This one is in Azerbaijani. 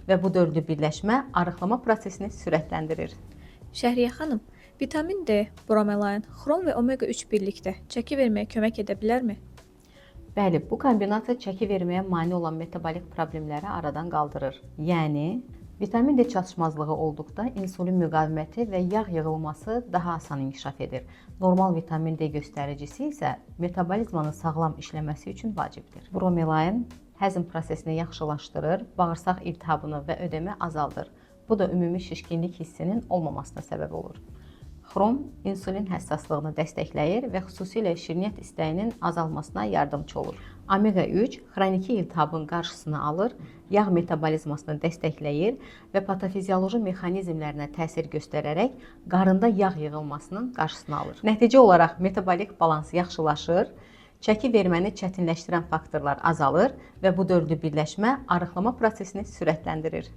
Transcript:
və bu dördlü birləşmə arıqlama prosesini sürətləndirir. Şəhriyə xanım, vitamin D, bromelain, xrom və omega-3 birlikdə çəki verməyə kömək edə bilərmi? Bəli, bu kombinasiya çəki verməyə mane olan metabolik problemləri aradan qaldırır. Yəni, vitamin D çatışmazlığı olduqda insulin müqaviməti və yağ yığılması daha asan inkişaf edir. Normal vitamin D göstəricisi isə metabolizmanın sağlam işləməsi üçün vacibdir. Bromelain həzm prosesini yaxşılaşdırır, bağırsaq iltihabını və ödəmi azaldır. Bu da ümumi şişkinlik hissinin olmamasına səbəb olur. Xrom insulin həssaslığını dəstəkləyir və xüsusilə şirniyyat istəyinin azalmasına yardımcı olur. Omega-3 xroniki iltihabın qarşısını alır, yağ metabolizmasını dəstəkləyir və patofizioloji mexanizmlərinə təsir göstərərək qarında yağ yığılmasının qarşısını alır. Nəticə olaraq metabolik balans yaxşılaşır, çəki verməni çətinləşdirən faktorlar azalır və bu dördlü birləşmə arıqlama prosesini sürətləndirir.